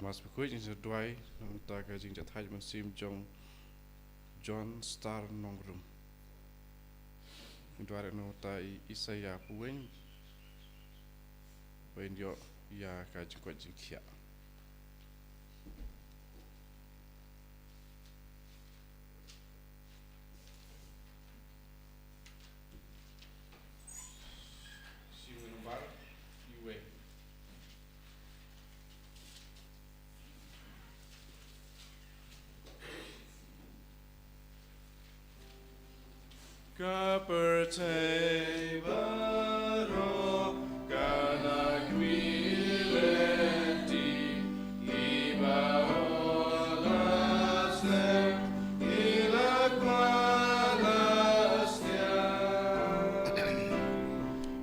mas bekui jing seduai ta ka jing jathai masim jong John Star Nongrum duare no ta Isaya puing wen yo ya ka jing ko jing khia Ka percaya baro kana gwileti ibaholasem ilak malastia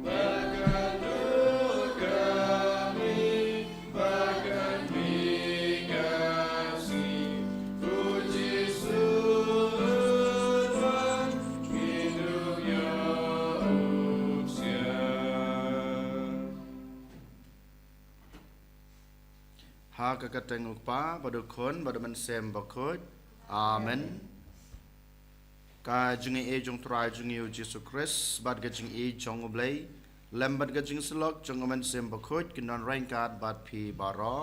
bahkan kami bahkan kasih puji Tuhan ha ka ka teng ukpa badu khon badu man sem bakut amen ka jungi e jong trai jungi u Jesus Christ bad ga jing e jong oblay lem bad ga jing slok jong man sem bakut kinon rain kat bad phi baro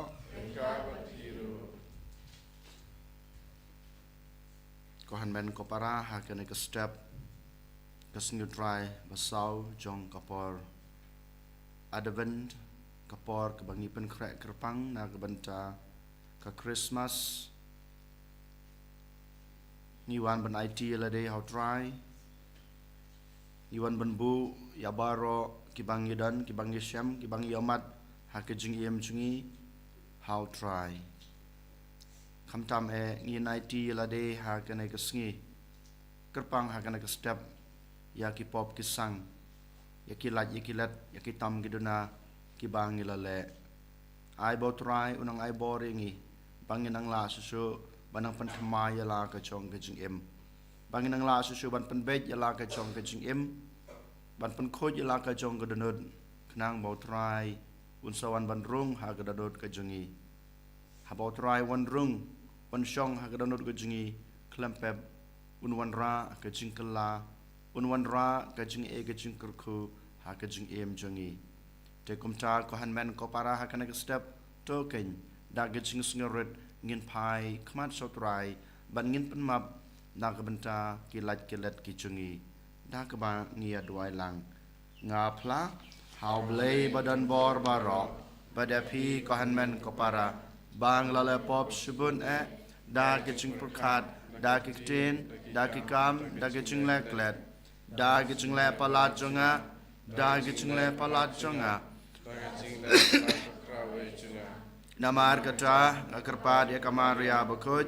ko han men ko para ha ka ne ka step ka singu trai basau jong kapor advent kapor kebangi pen krek kerpang na kebenta ka Christmas niwan ban IT la day how try niwan ban bu ya baro kibangi dan kibangi syam kibangi amat ha ke jing em jungi how try kham tam e ngin IT la day ha ke ne ka sngi kerpang ha ke ne ka step ya ki pop ki sang ya ki lat ya ki tam ki duna ki bangi la le ai bo try unang ai boringi bangi nang la susu banang pan thmai ya la ka chong ka jing em bangi nang la susu ban pan bet ya la ka chong ka jing em ban pan khoj ya la ka chong ka donut knang bo try un sawan ban rung ha ka donut ka jungi ha bo try wan rung wan shong ha ka donut ka jungi klempep un wan ra ka jing kala un wan ra ka jing e ka jing kurku ha ka jing em jungi te kumta ko han men ko para ha kana step token da gijing sngorit ngin pai khmat sotrai ban ngin pen map da ka benta kilat ki chungi da ka ba ngia duai lang nga phla how blay badan bor baro bada phi ko han men ko para bang la le pop subun e da gijing purkhat da ki tin da ki kam da gijing leklet da gijing le palat jonga da gijing le palat jonga namar kata akarpad ya kamar ya bakut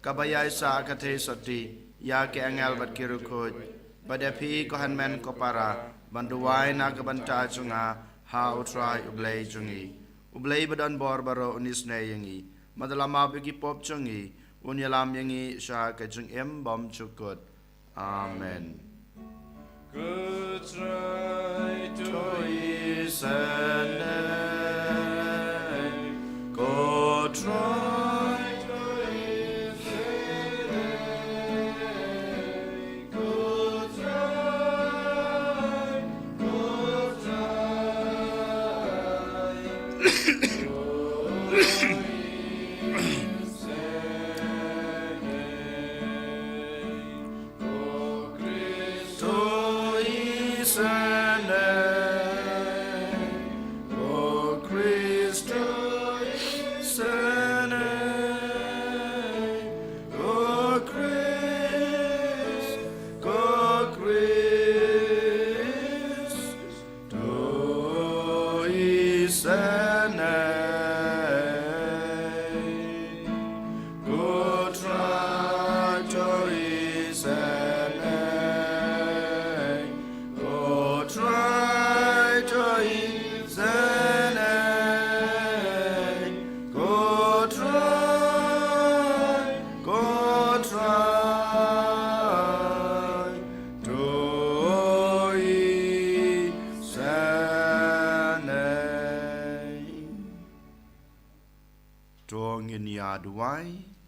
kabaya isa kate sati ya ke angel bat kirukut badapi ko hanmen ko para banduwai na kabanta junga ha utrai ublay jungi ublay badan bor baro unis ne yangi madalama bigi pop jungi unyalam yangi sha ka jung em bom chukut amen. Good try to is and good try to is good try try duai.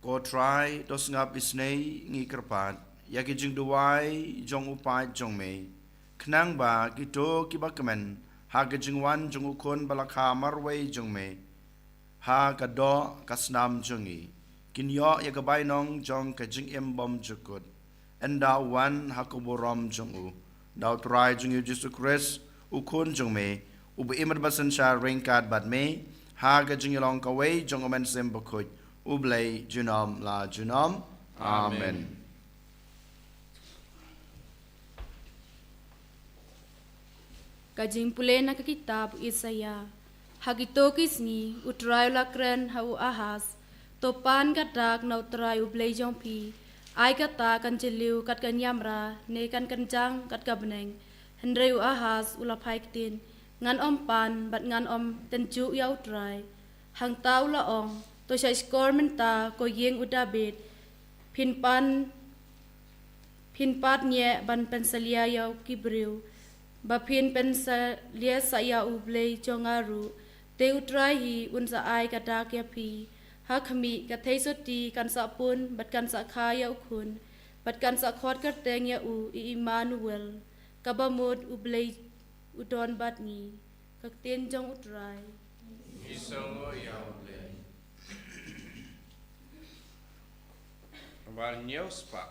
Ko try dos ngap isnei ngi kerpat. Ya ki jing duai jong upai jong mei. Knang ba ki to ki ba kemen. Ha ki jing wan jong ukon balakha marwei jong mei. Ha ka do kasnam jongi. Kin yo ya ka bai nong jong ka jing em bom jukut. Enda wan ha ko borom jong u. Dau try jong yu Jesus Christ ukon jong mei. Ubu imad basan sha ringkat bat mei. Ha ka jing long ka wei jong omen sem bakut. Ublay junom la junom. Amen. Kajing pule na kitab Isaya. Hagitokis ni utrayo lakren hau ahas. Topan katak na utrayo ublay jompi. Ay kata kan jeliw kat kan yamra. Ne kan kanjang kat kabneng. Hendrayo ahas ulapay kitin. Ngan ompan bat ngan om tenju ya utray. Hang tau laong. To siya skor menta ko yeng udabit pinpat nye ban pensalia yaw kibriw ba pin pensalia sa ya ublay jongaru te utray hi unsa ay kadak ya pi ha kami katay soti kan sa pun bat kan sa kaya ukun bat kan sa khot karteng ya u i Emmanuel kabamod ublay udon bat ni kakten jong utray isongo ya ublay Wal Newspa.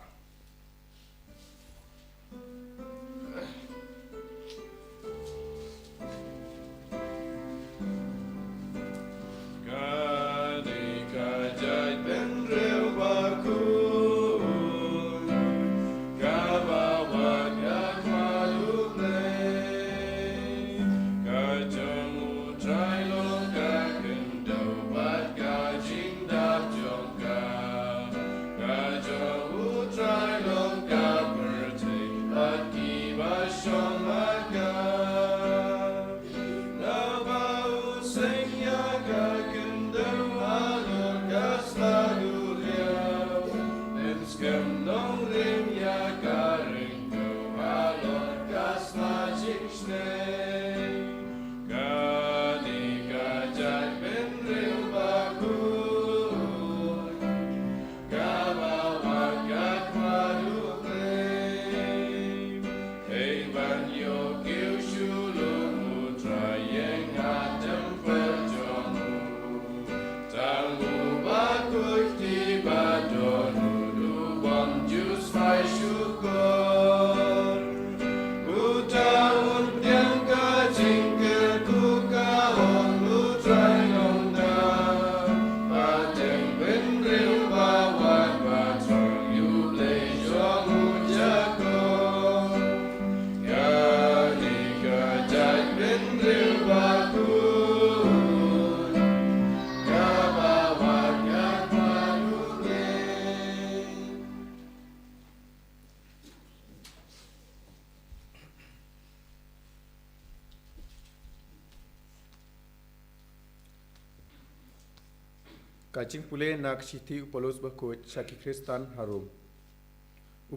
Kacing pule nak siti Paulus bakut syaki Kristan harum.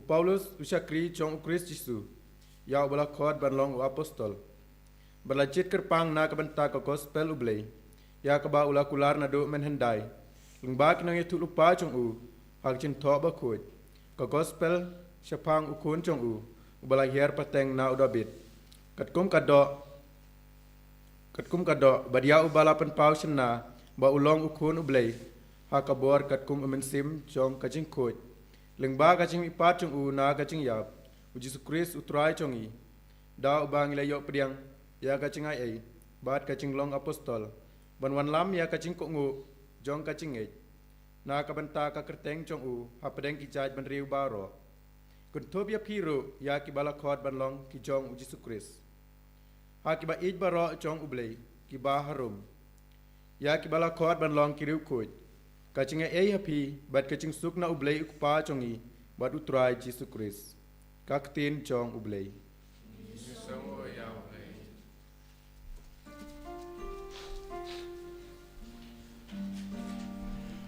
Paulus usyakri jong Kris Jisu. Ya ubala kod banlong apostol. Berlajit kerpang na kabenta ke gospel ublay. Ya kaba ula kular na do menhendai. Lungbak nang itu lupa jong u. Hak jin to bakut. Ke gospel syapang ukun jong u. Ubala hier pateng na udabit. Katkum kado badia ubala penpau sena. Ba ulong ukun ublay hakabor katkum umensim jong kajing kot lengba kajing ipat jong u na kajing yap Jesus Christ utrai jongi da ubang ilayo pediang ya kajing ai bat kajing long apostol ban lam ya kajing ko ngu jong kajing ai na kabenta ka kerteng jong u hapedeng kijaj ban riu baro kun tob ya piru ya ki bala khot ban long ki jong Jesus Christ hakiba ij baro jong ublay ki ba harum ya ki bala khot ban long kiriu kuj kachinga ei hapi bat kaching sukna ublay ukpa chongi bat utrai Jesus Christ kaktin chong ublay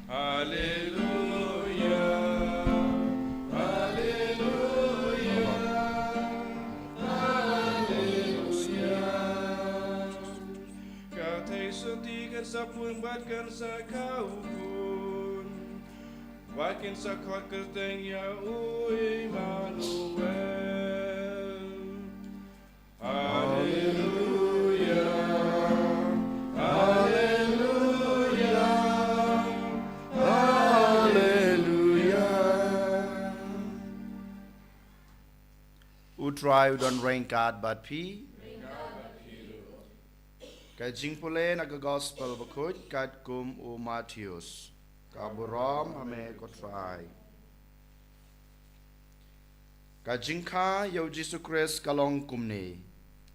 Hallelujah. Hallelujah. Hallelujah. kan sakau pun wakin sakot kerteng ya Immanuel. Haleluya, haleluya, haleluya. Utrai udon rengkat bat pi. Kajing pule naga gospel bakut kat kum u Matius. Kaburom hame kotrai. Kajing ka yau Jesu Christ kalong kumne.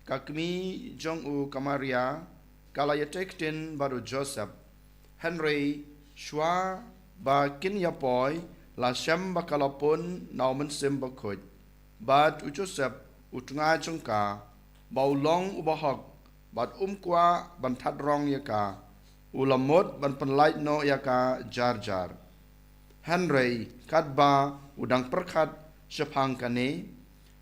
Kakmi jong u Kamaria kalayatektin baru Joseph. Henry Shua ba kin yapoy la shem bakalapun nauman sim bakut. Bad u Joseph utunga jongka baulong ubahok. Bat kwa ban thadrong yaka ulamot ban penlait no yaka jar jar. Henry kadba udang perkat sepang kane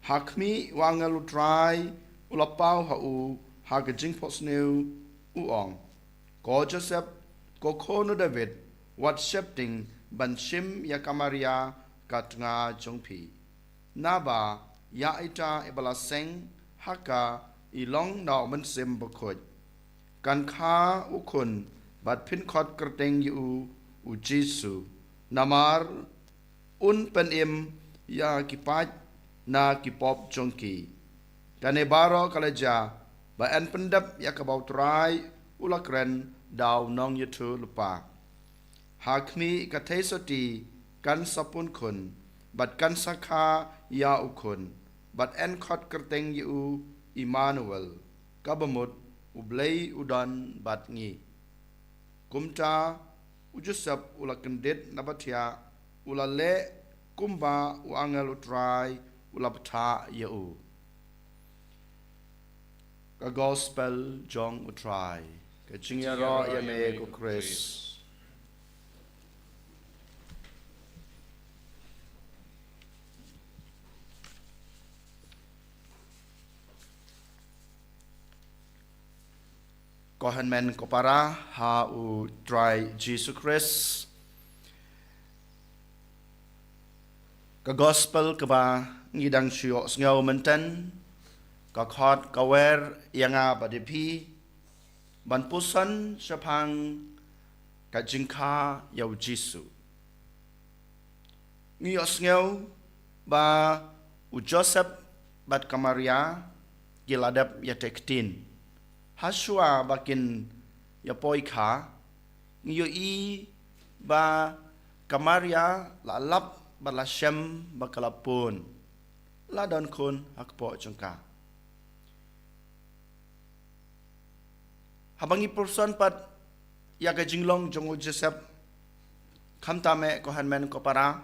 hakmi wangal utrai ulapau hau hagajing posneu uong. Ko Joseph ko kono David wat shepting ban shim yaka Maria katnga jongpi. Naba ya ita ibala seng haka ilong nau men sim bakut kan kha ukun bat phin khot kerteng yu u Jesu namar un pen im ya kipat na kipop jongki kane baro kalaja ba en pendap ya kabau trai ulakren daw nong yutu lupa hakmi kathesoti kan sapun kun bat kan sakha ya ukun bat en khot kerteng yu Immanuel kabamut ublay udan batngi kumta ujusap ula kendit nabatia ula le kumba uangel utrai ula pata yau ka gospel jong utrai ka jingyaro yame ko Chris. Kohan men kopara ha u try Jesus Christ. Ka gospel ka ba ngidang syok ngaw menten ka khot ka wer yanga badipi ban pusan sapang ka jingka yau Jesu. Ngiyos ngaw ba u Joseph bat ka Maria giladap yatektin. Haswa bakin ya poika ngiyo i ba Kamaria la lap bala shem bakalapun la don kun hakpo jongka habangi person pat ya ka jinglong jongu Joseph khamtame ko hanmen ko para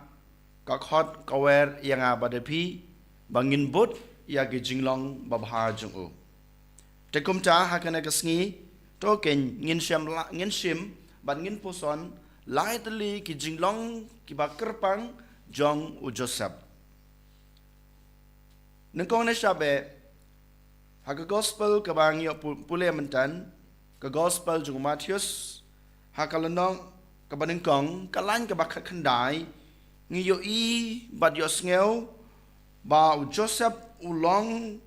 ka khot kawer yang abadapi bangin bot ya ka jinglong babha jongu Tekum ta hakana kasngi token ngin shim ban ngin puson lightly ki jinglong ki bakerpang jong u Joseph. Nengkong na sabe haga gospel ka bang yo pule mentan ka gospel jong Matius hakalanong ka banengkong kalan ka bakhat khandai ngiyo i bad yo sngew ba u Joseph ulong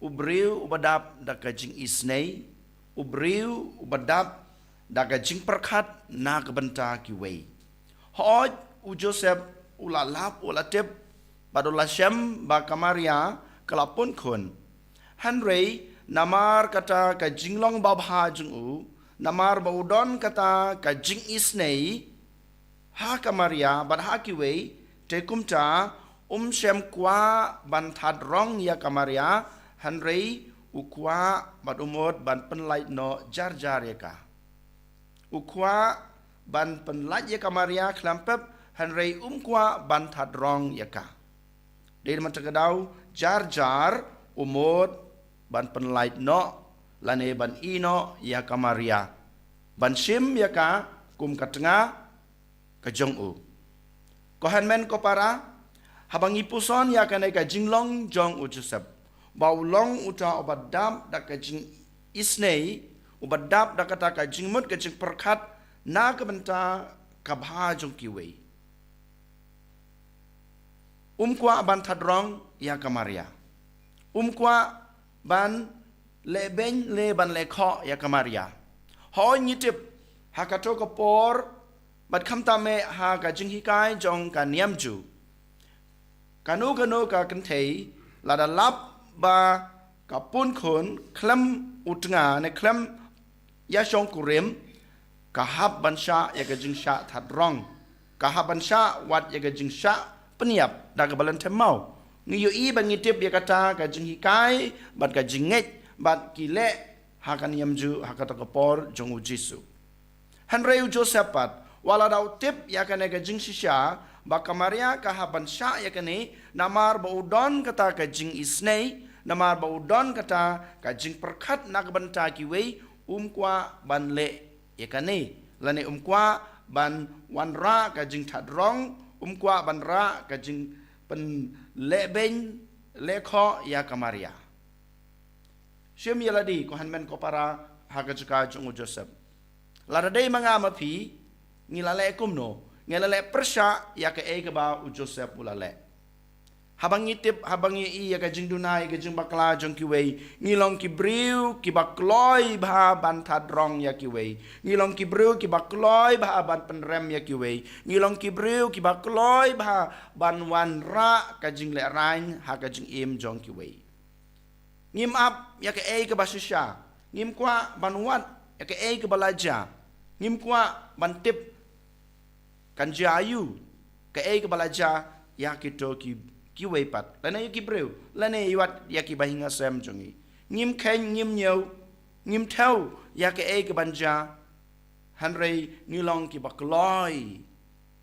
ubriu ubadap da kajing isnei ubriu ubadap da kajing perkat na kebenta kiwei hoj u Joseph ulalap ulatip badula shem ba Kamaria kelapun kun Henry namar kata kajing long babha jungu namar baudon kata kajing isnei ha Kamaria bad ha kiwei tekumta shem kwa ban thadrong ya Kamaria Henry ukwa bad umur ban penlait no jar jar yaka ukwa ban penlait yaka Maria klampep Henry kwa ban thadrong yaka dia matagadaw jar jar umur ban penlait no lane ban ino yaka Maria ban shim yaka kum katenga kajong u kohan men ko para habang ipuson yaka na ka jinglong jong u Joseph baulong uta obadam da kajing isnei ubadap da kata kajing mut kajing perkat na ka banta ka bha jong ki wei kwa ban thadrong ya kamaria kwa ban le ben le ban le kho ya kamaria ho nyitip hakato ka por bat kham ta me ha ka jing hi kai jong ka niam ju kanu ka kan thei la da lap ba ka pun khon klam utnga ne klam ya shong kurem ka hab ban sha ya ka jing sha thadrong ka hab ban sha wat ya ka jing sha peniap da ka balan temau ngi yo i ban ngitip ya kata ka jing hi kai bat ka jing nget bat ki le ha kan yam ju ha ka ta ka por jong u jisu han reu joseph pat wala dau tip ya ka ne ka jing shisha ba kamaria ka ha ban sha ya ka ne namar ba udon kata ka jing isnei namar ba udon kata ka jing perkhat nak banta ki wei kwa ban le ya ka ne lane kwa ban wan ra ka jing thadrong kwa ban ra ka jing pen le ben le kho ya kamaria shem yaladi ko hanmen ko para ha ka jaka jung joseph la dai manga ma phi ngila le kumno ngila le persha ya ka e ka ba u joseph ulale habang itip habang i ya ka jing dunai ka jing bakla jong ki wei ngilong ki briu ki bakloi ba ban thadrong ya ki wei ngilong ki briu ki bakloi ba ban penrem ya ki wei ngilong ki briu ki bakloi ba ban wan ra ka jing le rain ha ka jing im jong ki wei ngim ap ya ka e ka basisha ngim kwa ban wat ya ka e ka balaja ngim kwa ban tip kan jayu ka e ka balaja ya ki to ki wei pat lane ki breu lane iwat ya ki bahinga sem jongi ngim khen ngim nyau ngim thau ya ka e ka banja hanrei ngilong ki bakloi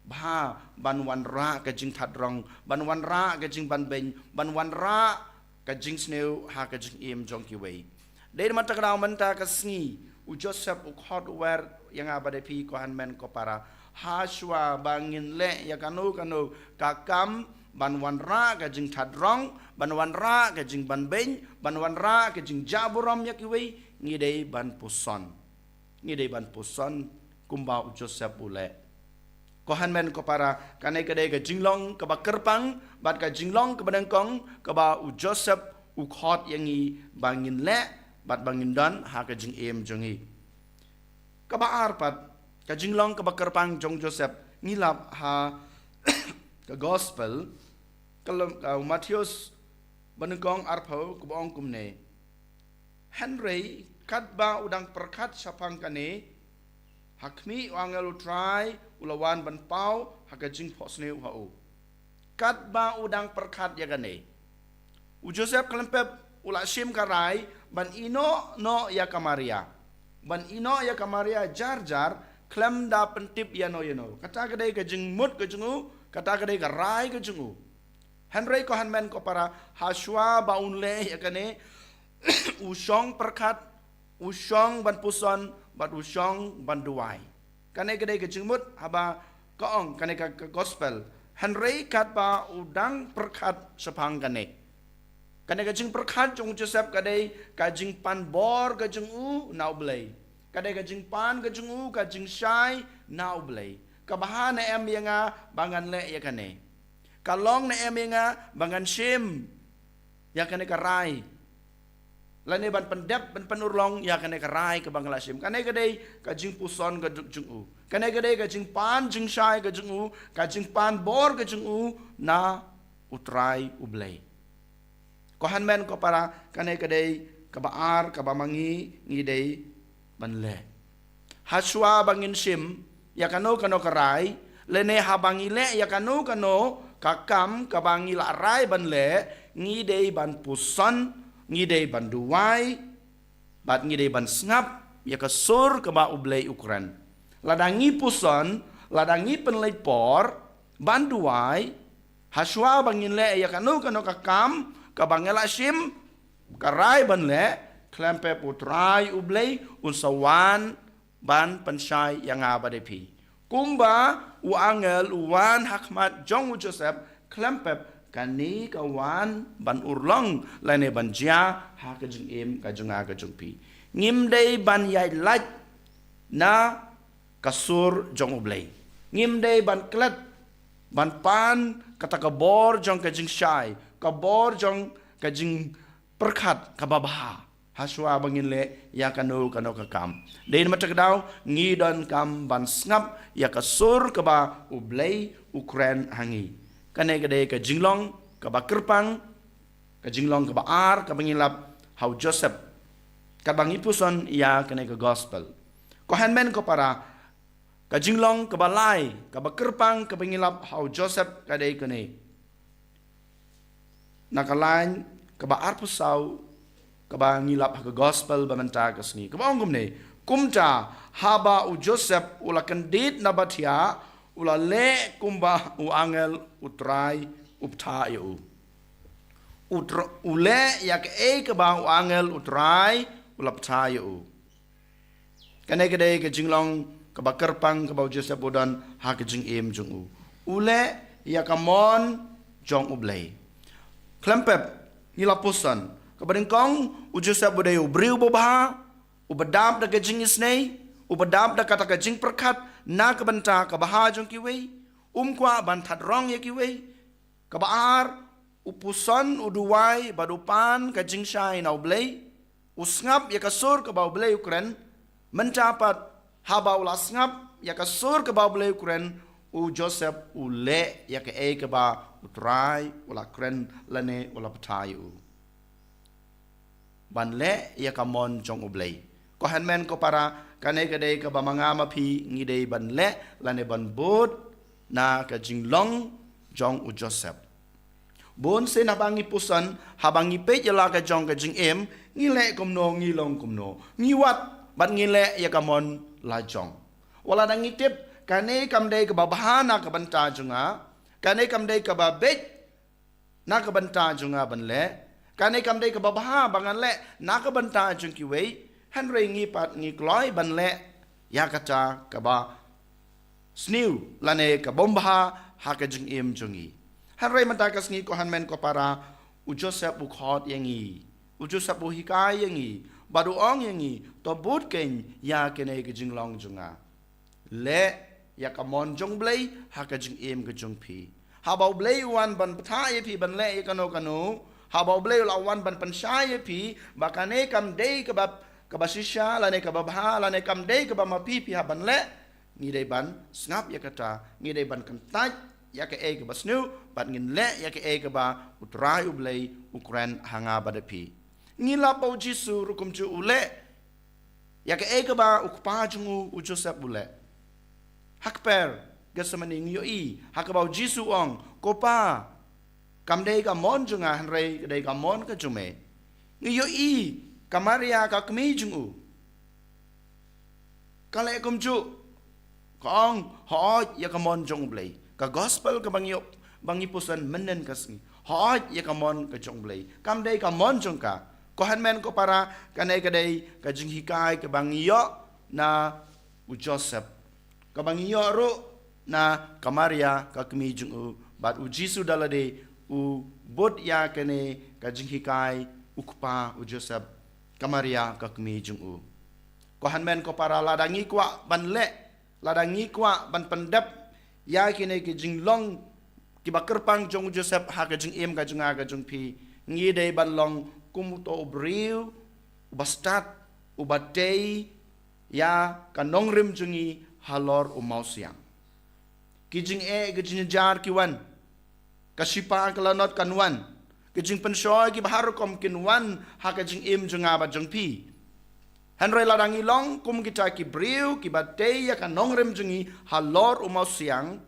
ba ban wan ra ka jing thadrong ban wan ra ka jing ban ben ban wan ra ka jing sneu ha ka jing im jong ki wei dei mata ka manta ka sngi u joseph u khot wer yang abade pi ko han men ko para haswa bangin le ya kanu ka kam ban wan ra ka jing thadrong ban wan ra ka jing ban ben ban wan ra ka jing jaburam ya ki wei ngi dei ban puson kumba u joseph ule ko han men ko para kanai ka dei ka jinglong ka ba kerpang bat ka jinglong ka badangkong ka ba u joseph u khot yang i bangin le bat bangin dan ha ka jing em jongi ka ba arpat ka jinglong ka ba kerpang jong joseph ngilap ha ka gospel kalam Matius banengkong arpau kubong kumne Henry katba udang perkat sapang kane hakmi wangelu try ulawan ban pau hakajing posne hau katba udang perkat ya kane u Joseph kalempep ula sim karai ban ino no ya kamaria jar klem da pentip ya no kata kadai kajing mut kajungu kata kadai karai kajungu Henry ko hanmen ko para haswa baunle yakane usong perkat usong ban puson bat usong ban duai kane gede ke jingmut haba kaong kane ka gospel Henry kat ba udang perkat sepang kane ka jing perkat jong Joseph kade ka jing pan bor ka jing u nau blai kade ka jing pan ka jing u ka jing shai nau blai ka bahana em yanga bangan le yakane kalong na eminga bangan sim ya kane karai lane ban pendep ban penurlong ya kane karai ke bangla sim kane gede ka jing puson ka jung u kane gede ka jing pan jing shai ka jung u ka jing pan bor ka jung u na utrai ublei ko han men ko para kane gede ka baar ka bamangi ngidei ban le haswa bangin sim ya kano karai lene habangi le ya kano kakam kabangi la rai ban le ngidei ban pusan ngidei ban duai bat ngidei ban snap ya ka sur ka ba ublei ukran ladangi pusan ladangi penlei por ban duai haswa bangin le ya kanu kakam kabangela sim karai ban le klempe putrai ublei unsawan ban pensai yang abade pi kumba uangel uwan hakmat jong Joseph klempep kani kawan ban urlong lane ban jia ha ka jing im ka jung pi ngim dei ban yai laj na kasur jong ublay. Ngim day ban klet ban pan kata kabor jong kajing syai, kabor jong kajing perkat kababah. Haswa bangin le ya kanu kakam. Dain matak daw ngidon kam ban snap ya kasur kaba ublay Ukraine hangi. Kanay kadai ka jinglong kaba kerpang ka jinglong kaba ar ka bangilap how Joseph ka bangipuson ya kanay ka gospel. Ko handmen ko para ka jinglong kaba lai kaba kerpang ka bangilap how Joseph kadai kanay. Nakalain kaba ar pusaw kaba ngilap ka gospel bamanta kasni. Kaba ongum ne kumta haba u Joseph ula kandit na batia ula le kumba u angel utrai upta yu. Ule yak kaba u angel utrai ula pta yu. Kanay kadai ka jinglong kaba kerpang kaba u Joseph udan ha ka jing im jung u. Ule yakamon jong ublay. Klempep ngilapusan kabadengkong Joseph budaya ubriu bobaha ubadam da kajing isnei ubadam da kata kajing perkat na kabanta kabaha jong kiwei kwa bantat rong ya kiwei kabaar upuson uduwai badupan kajing syai na ublay usngap ya kasur kabau ublay ukren mencapat haba ula sngap ya kasur kabau ublay ukren u Joseph ule ya ke kaba utrai ula kren lane ula patayu banle ya kamon jong ublay ko handmen ko para kanay kadai ka ba mga mapi ngidey banle lane banbud na ka jinglong jong u Joseph bon se nabangi pusan habangi pe yala ka jong ka jing em ngile kumno ngilong kumno ngiwat ban ngile ya kamon la jong wala nang ngitip kanay kamday ka babahana ka banta junga kanay kamday ka babet na ka banta junga banle kanay kamday ka babaha bangan le nakabanta jung kiwei Henry ngipat ngikloy ban le yakata kaba sniu lane ka bombaha haka jung im jungi Henry matakas ngi ko hanmen ko para u Joseph u khot yangi u Joseph u hikai yangi badu ong yangi to but ken ya kenay ka jinglong junga le yakamon jung blay haka jung im ka jung pi habau blay wan ban patha pi ban le yakano habau blay lawan ban pansyaya pi bakane kam day kabab kabasisya lane kababha lane kam day kabab mapi pi haban le ngidey ban snap ya kata ngidey ban kantaj ya ke kabasnu bat ngin le ya ke kaba utrai ublay Ukraine hanga badapi ngila pau Jisu rukum ju ule ya ke kaba ukpa jungu u Joseph ule hakper gasamani ngiyoi hakabau Jisu ong kopa kamday ka mon junga hanray kaday ka mon ka jume ngiyo kamaria ka kmi jungu kale kumju kaong hoj ya ka mon jung blay ka gospel ka bangipusan menen kasni hoj ya ka mon ka jung blay kamday ka mon jung ka kohan men ko para kanay kaday ka jing hikay ka bangiyo na u Joseph ka bangiyo ro na kamaria ka kmi jungu bat u Jisu dalade u bod ya kene ka jinghikai ukpa u Joseph kamaria ka kmi jung u ko hanmen ko para ladangi kwa ban le ladangi kwa ban pendap ya kene ke jinglong ki bakerpang jong Joseph ha ka jing em ka jung aga jung pi ngi dei ban long kumuto briu bastat u batei ya kanong rim jungi halor u mausiang ki jing ke jing jar ki wan kasipa kalanot kanwan kajing penshoy ki bahar kom kinwan ha kajing im junga ba jung pi hanray ladangi long kum kita ki briu ki batei ya kanong rem jungi halor umau siang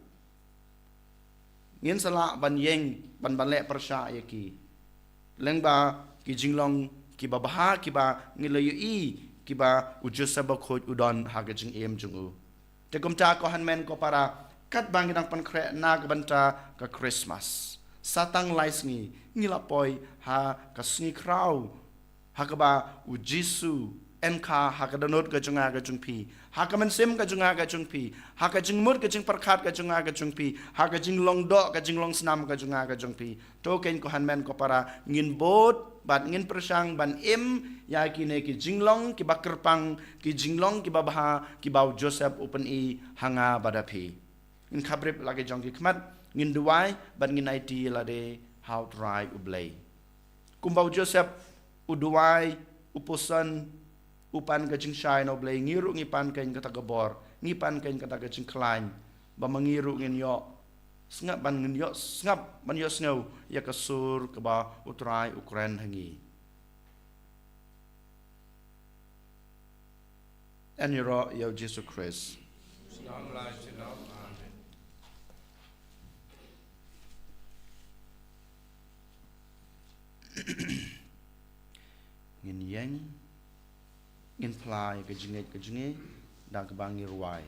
ngin sala ban yeng ban banle persya ya ki lengba ki jinglong ki babaha ki ba ngilayu ki ba ujusa ba khoj udon ha kajing im jungu te kumta ko hanmen ko para kat bang nang pankre na kabanta ka Christmas satang lais ngi ngilapoi ha kasngi kraw ha kaba u Jisu enka hakadanot ka junga ka jungpi hakaman sim ka junga ka jungpi hakajing mut ka jing perkhat ka junga ka jungpi hakajing long do ka jing long snam ka junga ka jungpi to ken ko hanmen ko para ngin bot bat ngin persang ban im ya kine ki jinglong ki bakerpang ki jinglong ki babaha ki bau Joseph open i hanga badapi ngin khabrip lagi jong ki khmat ngin duai ban ngin IT lade how try ublay kumbau Joseph uduai upusan upan kajing syai no blay ngiru ngipan kain kata gabor ngipan kain kata kajing klain ba mangiru ngin yo sngap ban ngin yo sngap ban yo snau ya kasur ke ba utrai Ukraine hangi and yoro yo Jesus Christ Shalom lai shalom. Amen. ngin yang ngin plai ke jinge dan ke bangi ruai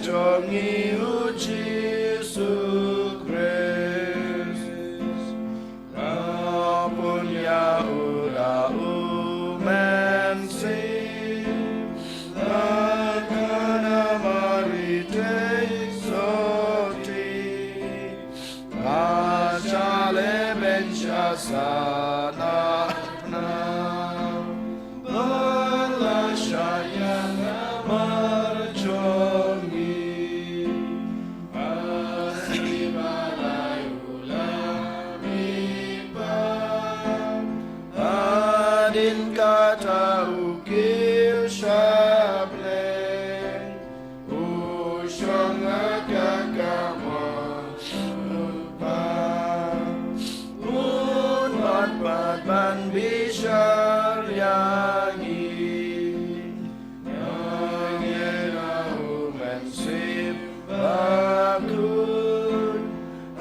Jongi Jesus Christ, apun ya uda umensi, lakana marite soti, achale benchasana na, bala shayana marjongi. Kata ukir syable Usyong agakama Lupa Unbat batman bishar yangi Nyangena umensip bakun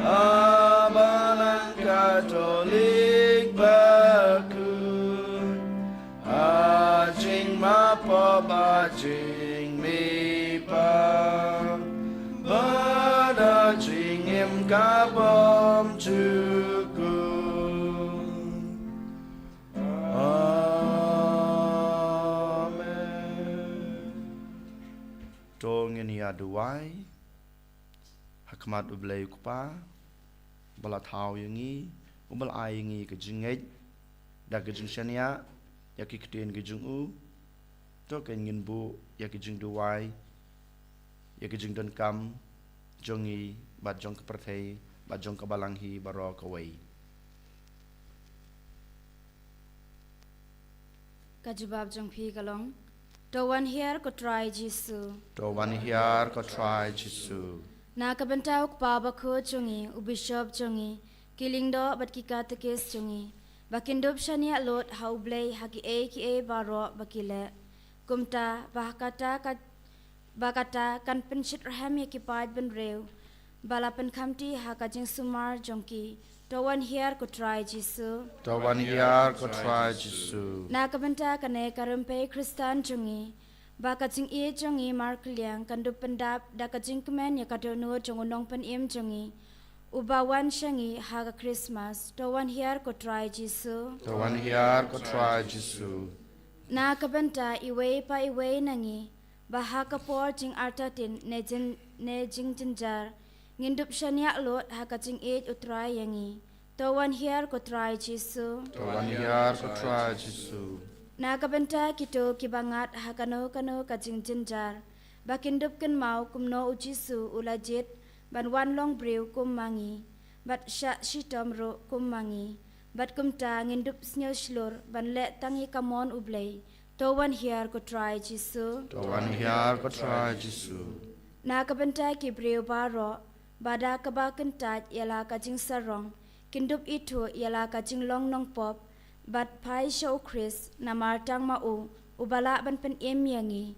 Abanan Katolik bakun Bajing mi pa bada jing im kabom chukun amen tong ini aduai hakmat ublay kupa balathaw yangi ubal ayangi ke jingej da ke jingshania ya ki keten ke jungu to ken ngin bu ya ki jing duwai ya ki jing don kam jongi bat jong ke perthei bat jong ke balanghi baro ka wei Kajubab jong phi kalong to one here ko try Jisu to wan hiar ko try Jisu na kabantau pa ba kho chungi u bishop chungi kiling do bat ki ka tekes chungi bakindop shania lot how blay haki a baro bakile kumta bakata kan penshit raham ya kipad ben rew balapan khamti hakajing sumar jongki to one here ko try Jisu to wan hiar ko try Jisu na kabanta kane karumpe Kristan chungi bakajing e chungi markliang kandup pendap dakajing kemen ya kadono jongonong pen im chungi ubawan shangi haga Christmas to one here ko try Jisu to wan hiar ko try Jisu na kabanta iwe pa iwe nangi baha kapor jing artatin ne jing jinjar ngindup shania lot hakaching age utrai yangi to one here ko try Jisu to wan hiar ko try Jisu na kabanta kito kibangat hakano kano kaching jinjar bakindup ken mau kumno ujisu ulajet ban wan long brew kumangi bat sha shitom ro kumangi bat kumta ngindup snyo shlor ban le tangi kamon ublay to one here ko try Jisu to wan hiar ko try Jisu na kabanta ki brew baro bada kabakentat yala kajing sarong kindup itu yala kajing long nong pop bat pai show Chris na martang mau ubala ban pen em yangi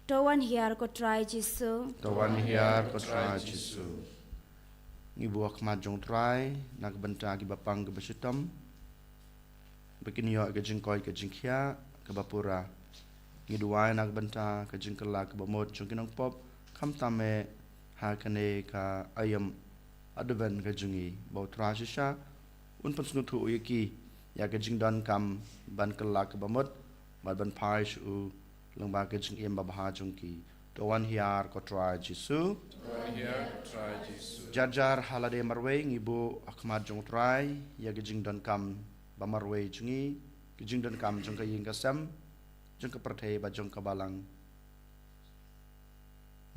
to wan hiar ko try Jisu Tawan hiar ko try Jisu. Ngi buak ma jong try nak benta ki bapang ke besitam. Begini yo ke jingkoi ke jingkia ke bapura. Ngi duai nak benta ke jingkela ke bamot jong kinang pop kam tame ha kane ka ayam adven ke jungi bau try sisa un pen snutu uyaki ya ke jingdan kam ban kela ke bamot ban pai su leng ba ke jing em ba ha jong ki. Tawan hiar ko try Jisu. Jar halade marwe ngibu akmat jong try ya gijing don kam ba marwe jungi gijing don kam jong ka ying kasam jong ka perthai ba jong ka balang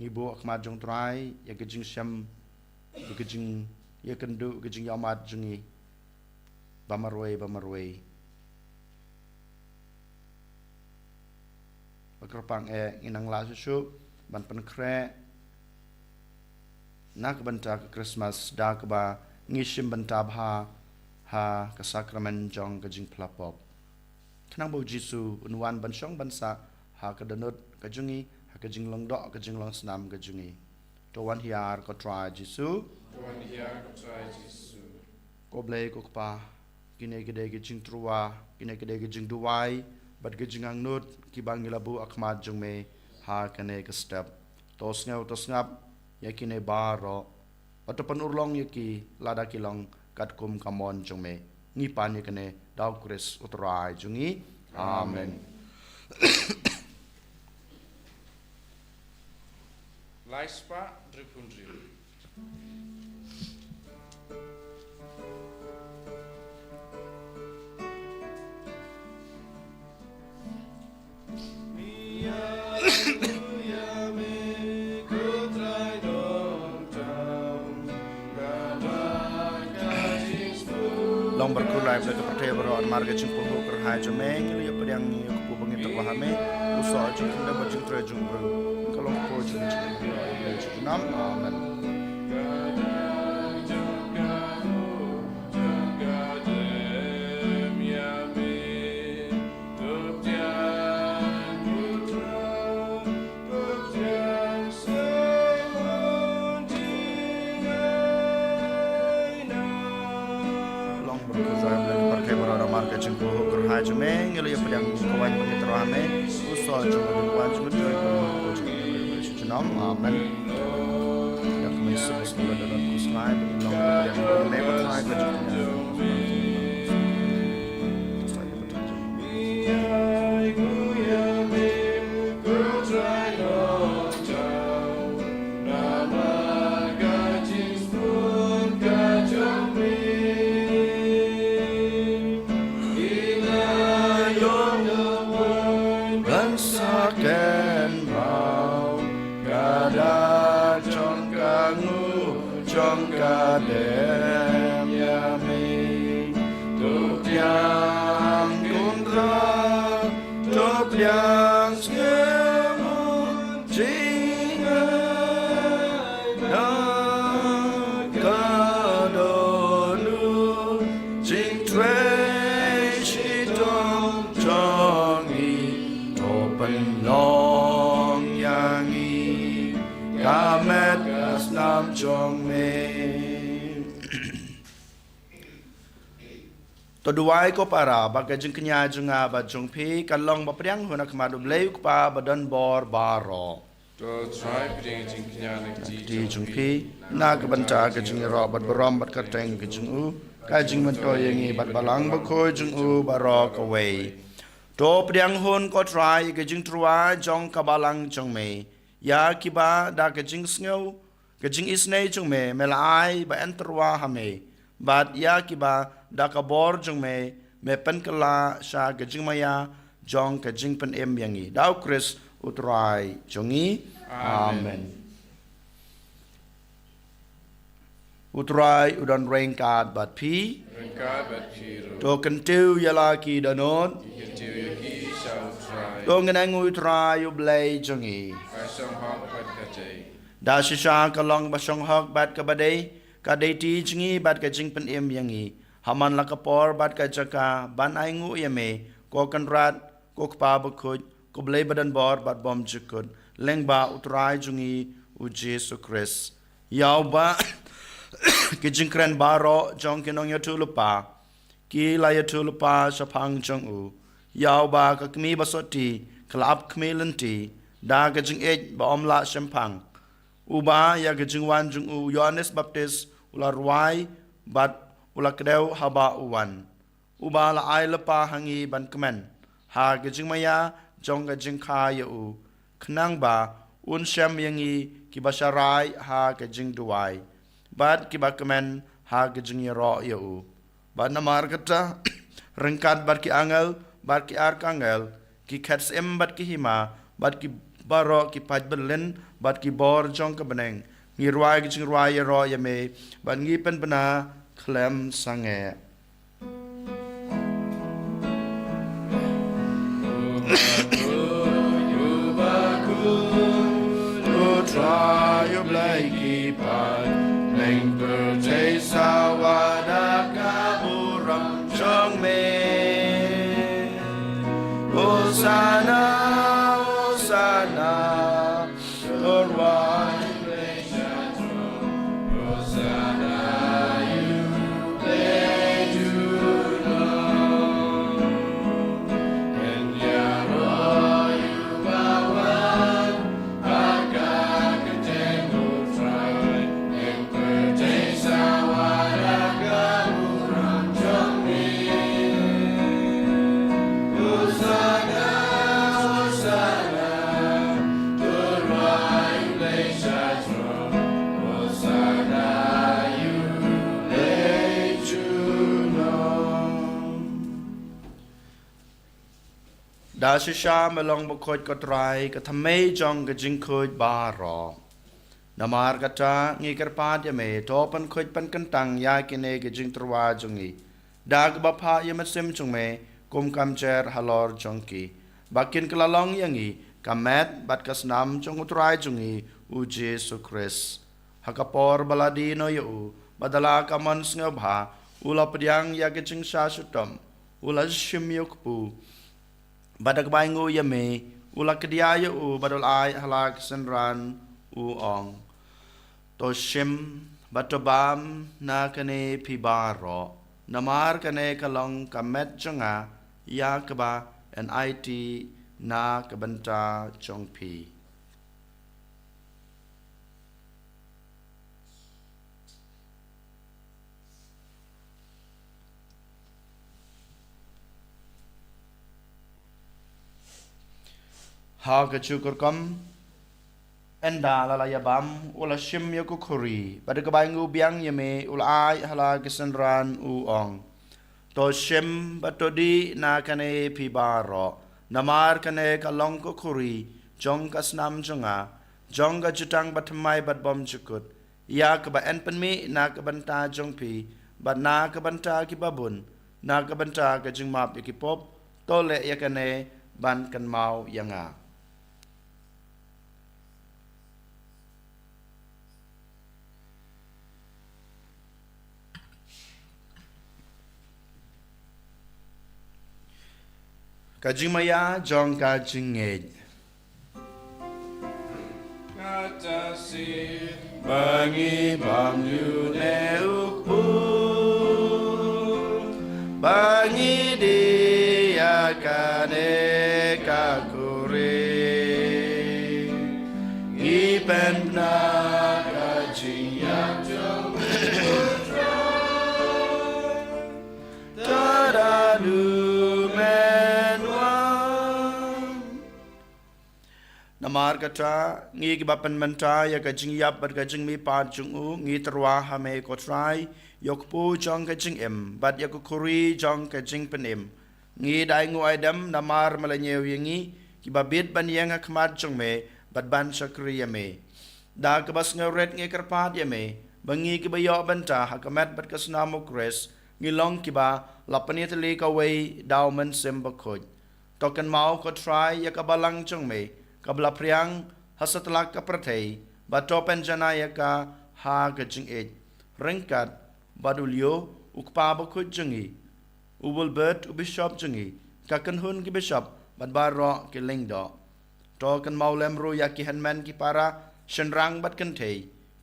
ngibu akmat jong try ya gijing sam gijing ya kendu gijing yamat jungi ba marwe bakrapang inang la susu ban penkre nak benta ke Christmas da ke ba ngishim benta bha ha ke sakramen jong ke jing plapop kenang bo Jisu unwan ban shong ban sa ha ke danut ke jungi ha ke jing long dok ke jing long snam ke jungi to wan hiar ko try Jisu ko blai ko pa kine ke de ke jing truwa kine ke de ke jing duwai bat ke jing ang nut ki bang labu akmat jong me ha kane ke step tos ngap yakine baro atapan urlong yaki lada kilong katkum kamon jongme ngipan yakane daw kris utrai jungi amen. Laispa dripundri. Long berkulai pada percaya beron marga jumpa hukur hai jomeng lihat pada yang ni aku bangit terwahame usah jumpa dah berjumpa terjumpa kalau kau jumpa nam amen. Jumpa hukur hai jomeng lihat pada yang kawan bangit terwahame usah jumpa dengan jumpa terjumpa nam amen. Yang kami sebut dalam kuslai long yang never try berjumpa. Dem yami tu tiang kundra tu tiang skemu jingai na kadonu jing tre shitong jongi topen long yangi kamet kasnam jong me. Toduai ko para baga jeng kenya junga ba jong pi kalong ba priang huna kemadu bleu pa badan bor baro To try pring jing knya di jong pi na ke banta ke jeng ro bat berom bat kateng ke jeng u ka jeng mento yengi bat balang ba ko jeng u baro ka wei to priang hun ko try ke jeng trua jong ka balang jong me ya kiba da ke jeng sngo ke jeng isnei jong me melai ba entrua ha me bat ya kiba da ka bor jong me penkala sha ke jing maya jong ke jing pen em yangi daw Chris utrai jongi amen. Utrai udan rengkat bat pi to kentiu yalaki danon to ngenang utrai ublai jongi da shisha kalong basong hok bat ka badai ka deiti jingi bat ka jing pen em yangi haman la kapor bat ka jaka ban ai ngu yame ko kan rat ko pa ba khoj ko blai badan bor bat bom jikun leng ba utrai jungi u Jesu Christ yaw ba ki jingkran baro jong kinong yatul pa ki la yatul pa sapang jong u yaw ba ka kmi basoti klap kmelanti da ga jing ej ba omla sempang uba ya ga jing wan jung u Yohanes Baptist ula ruai bat ula kedeu haba uwan uba la ai lepa hangi ban kemen ha ga jing maya jong ga jing kha ya u khnang ba un sem yangi ki basarai ha ga jing duai bat ki ba kemen ha ga jing ya ro ya u ba namar kata rengkat bat ki angel bat ki arkangel ki khats em bat ki hima bat ki baro ki paj belen bat ki bor jong ka beneng ngi ruai ki jing ruai ya ro ya me bat ngi pen bana klem sange try your blakey pie neng per sawada kaburam chong me Hosanna Hosanna Lord why Hosanna you play to know and Yahweh you bawan agak ketemu try and pertain sawada kaburam chong me Hosanna Hosanna Lord why you play such wrong Hosanna you play to know Da shisha melong bukoj kotrai katamay jong gajing koj baro Namar kata ngi kerpat ya me topan koj pan kentang ya kine gajing terwa jongi Dag bapa ya mesim jong me kum kamcher halor jongki Bakin kelalong yangi kamet bat kasnam jong utrai jongi u Jesu Christ Hakapor baladi no yu badala kaman sngebha ula pediang ya gajing sasutom ula shim yukpu Badak baingu ya me ula kedia yu badul ai halak senran u ong to shim batobam na kane pibaro namar kane kalong kamet jonga ya keba NIT na kebenta chongpi ha ka chukur kam enda la ya bam ula shim ya ku khuri bad ka bai ngu biang ya me ula ai hala kisanran u ong to shim batodi na kane pi baro namar kane ka long ku khuri jong kasnam jonga jong ga jutang batmai bat bom chukut ya ka ba en penmi na ka banta jong pi bat na ka banta ki babun na ka banta ka jing map ki pop to le ya kane ban kan mau yanga Kajimaya jong kajingej Kata si Bangi bam yu ne ukpu Bangi dia kane kakure Ipen na kajiyang jong Tadadu Namar kata ngi bapan menta ya kajing yap bat kajing mi pa jung u ngi terwa ha me ko try yok pu jong kajing em bat ya ko kuri jong kajing penim ngi dai ngu adam namar malanyew yangi ki babit ban yang khmat jong me bat ban sakri ya me da ka bas ngret ngi karpat ya me bangi ki bayo banta ha kamat bat kasnamo kres ngi long ki ba lapani tali ka wei daw man sem ba khoj token mau ko try ya ka balang jong me kabla priang hasatlak ka prathei batopen janaya ka ha gajing ej rengkat badulyo ukpa ba khoj jangi ubul bet ubishop jangi ka kanhun ki bishop bat baro ki ling do to kan mau lem ru ya ki hanman ki para shenrang bat kan thei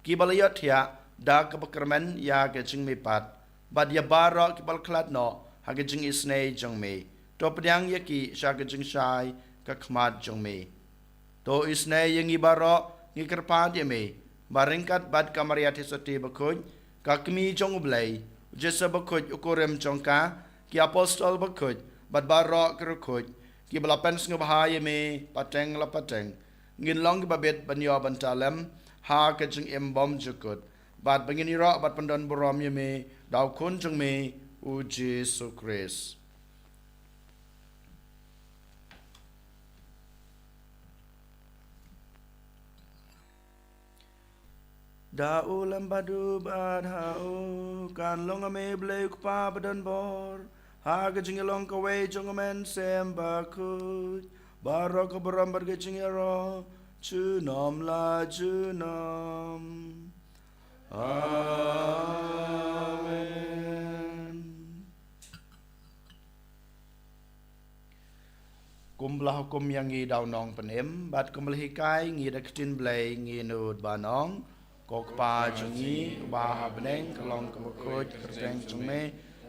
ki balayot ya da ka bakermen ya ke jing mi pat bat ya baro ki bal klat no ha ke jing isnei jong me to pdyang ya ki sha ke jing shai ka khmat jong me to isnei yang ibaro ngi kerpat ya me baringkat bat kamaria tisoti bakuj ka kmi jong ublei jesa bakuj ukurem jongka ki apostol bakuj bat baro kerukuj ki balapan sngo bahaya me pateng la pateng ngin long ki babet banyo bantalem ha ke jing embom jukut bat bangin ira bat pandon borom ye me daw kun jong me u Jesu Christ. Da ulam badu bad hau kan long ame blei kupa badan bor ha ke jing long ka we jong men sem bakut baro ka borom bar ke jing ro chu nom la chu nom. Amen. Kumlah hukum yang ngi daw nong penem bat kumlah hikai ngi da ktin blei ngi nud ba nong kok pa jungi ba habneng kalong kamukut kerteng jungme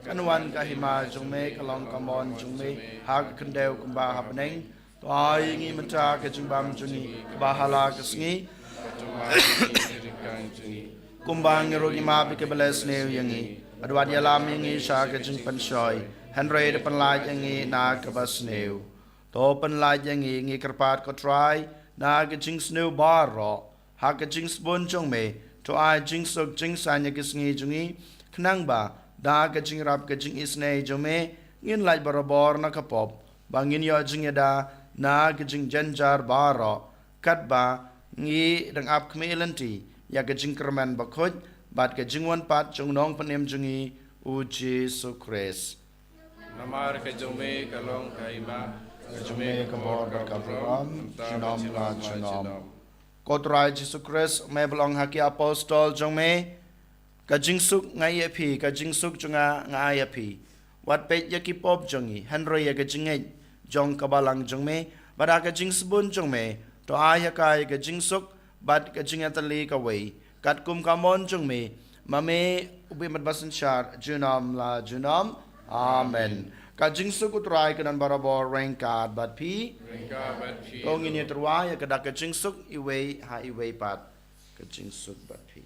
kanwan kahima jungme kalong kamon jungme hag kendeu kumba habneng to ai ngi mata ke jungbam jungi ba hala kesngi kumbang rogi ma bi ke beles ne yangi adwa dia lam yangi sha ke jing pan shoi henry de pan la yangi na ke bas ne to pan la yangi ngi kerpat ko try na ke jing sneu baro ha ke jing spon jong me to ai jing sok jing sa nya ke sngi jungi knang ba da ke jing rap ke jing isne jong me ngin lai barabor na ka pop bangin yo jing da na ke jing janjar baro kat ba ngi dang ap kmelanti ya ke jing kerman bakoj bat ke jing wan pat jong nong panem jungi u Jesu Christ. Namar ke jome kalong kaima Jome ke bor berkabram jinom la jinom. Kotrai Jesu Christ me belong haki apostol jong me ka jing suk ngai api ka jing suk junga ngai api wat pet ya ki pop jongi henry ya ke jing jong kabalang jong me bada ka jing sbun jong me to ai kai ka jing suk bat ka jing atali ka wei kat kum kamon jong me mame ubi mat basan char junam la junam amen ka jing suk utrai kanan barabor rengkat bat pi Ringka bat pi kong ini terwaya kada ka jing suk iwei ha iwei pat ka jing suk bat pi.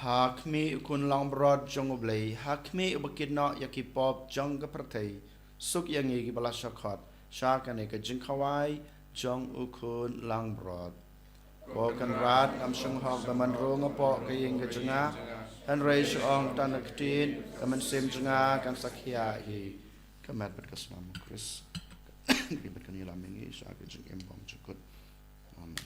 Hakmi ukun lang brod jong oblei hakmi ubakid no yaki pop jong ka pratei suk yangi ki bala shakhat shakane ka jing khawai jong ukun lang brod ko kan rat am shong hok da man ro ngapo ka ying ka junga an rei shong tan aktin ka man sem junga kan sakhia hi kamat bat kasmam Chris ki bat kan yila mingi sha ka jing embom chukut amen.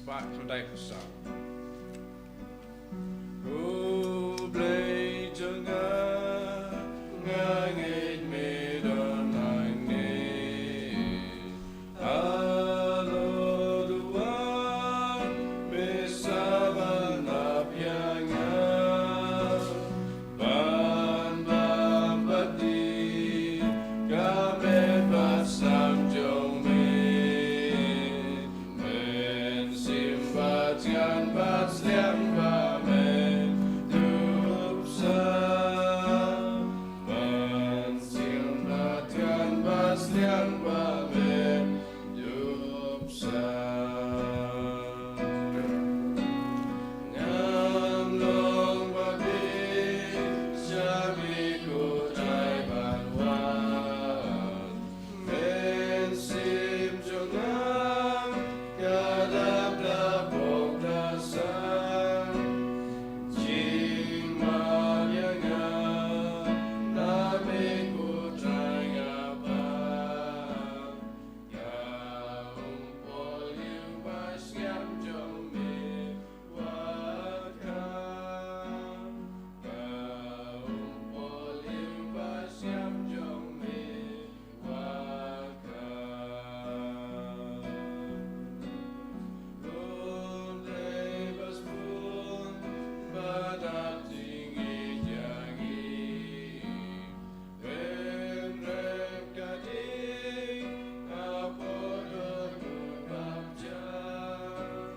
sepak tudai besar. Ublay jangan ngangit medan langit. Alo duan besaban apyangan. Ban bambati kamet basam jong men simpatian bats liang bamen dupsa man simpatian bats liang bamen dupsa ngam long babi syabi kutai banwan men sim jongam kadap dabok dasar jing mabyanga nami kutai ngabang yaum poliu basyam jombe wakam yaum poliu basyam jombe wakam Lundai baspun badat tinggi jangi Benrep gading apodor kubabjang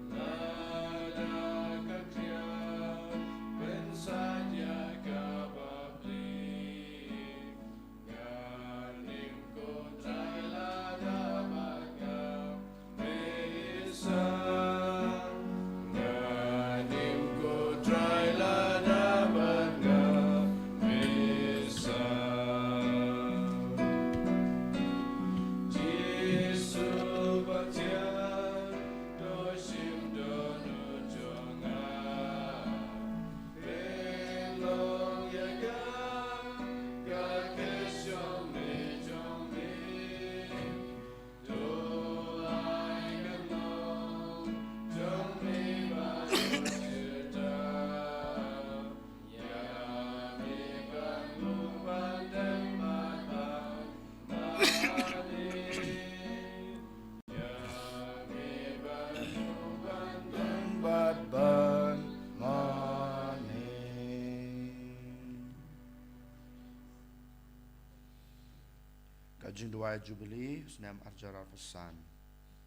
Nada kaktian bensaja kabablik Ganim kotrai lada bagam Mesa Ganim kotrai lada bagam Mesa Jisu batian doshim donu jonga Belong yagam kakeshong me jongme Doai ganong jongme bajirta Yami bangung bandeng batang mani Yami bangung bandeng Batban mani. Kajing dua Jubilee senam arjara pesan.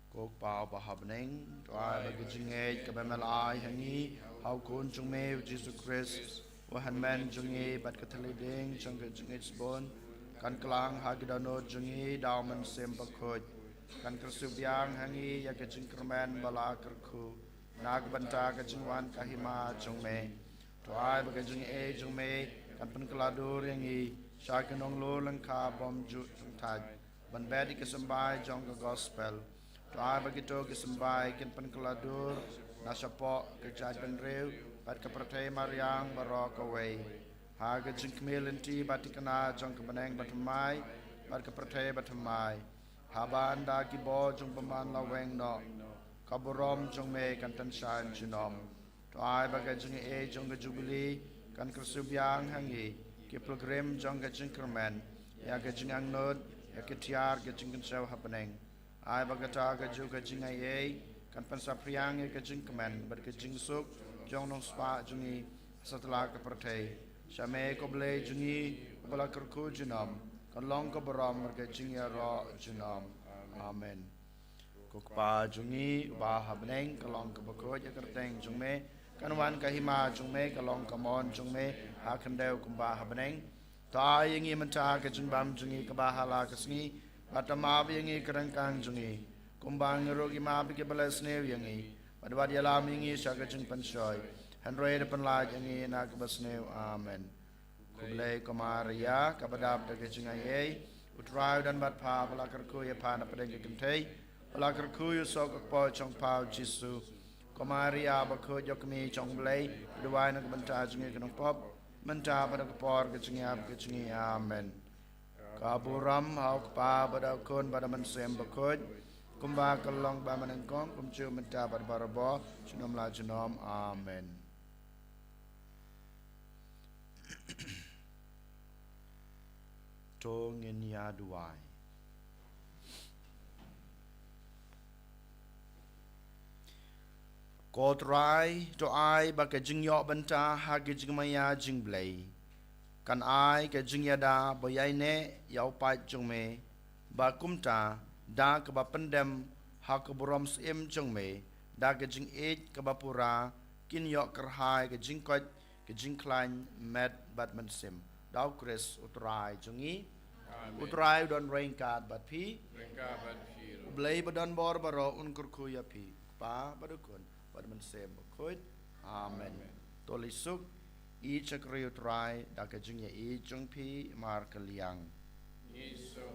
Kok pau bahabneng doa bagi jingej kebemelai hangi hau kun jungme Jesus Christ wahan men jungi bat kathaliding jung ke jingej bon kan kelang hagidano jungi dauman sem bakoj kan kersubyang hangi ya ke jing kermen bala kerku nag banta ke jingwan kahima jungme doa bagi jungi jungme kan penkeladur yangi syakenong lo lengka bom ju taj ban bedi kesembai jong ke gospel doa begitu kesembai kin penkeladur nasapo kejad benrew bat kepertai mariang barok away haga jing kemilenti batikana jong kebeneng batamai bat kepertai batamai haba anda kibo jong peman laweng no kaburom jong me kan tanshan jinom doa bagai jong jong ke Jubilee kan kersubyang hangi ke program jong ke jing kermen ya ke jing angnod ya ke tiar ke jing kensaw happening ai bagata ke ju ke jing ai kan pensapriang ke jing kemen ber ke jing suk jong nong spa jungi setelah ke pertai syame ko ble jungi bala kerku junam kan long ko baram ke jing ya ro junam amen ko pa jungi ba habneng kalong ke bako ya kerteng jungme kan wan ka hima jungme kalong kamon jungme ha kandeu kumba habneng ta yingi menta ke jing bam jungi ke bahala ke sngi batama yingi kerangkang jungi kumbang rogi ma bi ke balas ne yingi badwa dia lam yingi syaga jing pansoi hanroi depan laj yingi na ke basne amen kublai komaria kabadab de ke jing ai utrau dan bat pa bala kerku ya pa na pedeng ke kentai bala kerku yu sok po chong pau jisu komaria bakho jokmi chong blai dua na ke banta jungi ke pop menta pada kepor ke cingi amen kaburam hau kepa pada kun pada mensem bakoj Kumba kalong ba manengkong kumcu menta pada barabo junom la junom amen. To ngin ya duai. Ko trai to ai ba ke jing yo benta ha ke jing maya jing blai. Kan ai ke jing ya da bo yai ne yau pai jong me ba kumta da ke ba pendem ha ke borom sim jong me da ke jing et ke ba pura kin yo kerhai ke jing kot ke jing klain met batman sim dau kris utrai jongi utrai don rainkat bat pi Rengka bat hiro. blai badon bor baro un kurku ya pi pa badukun batman sim kut amen tolisuk i chakri utrai da ke jing ya i jong pi mar kaliang Iso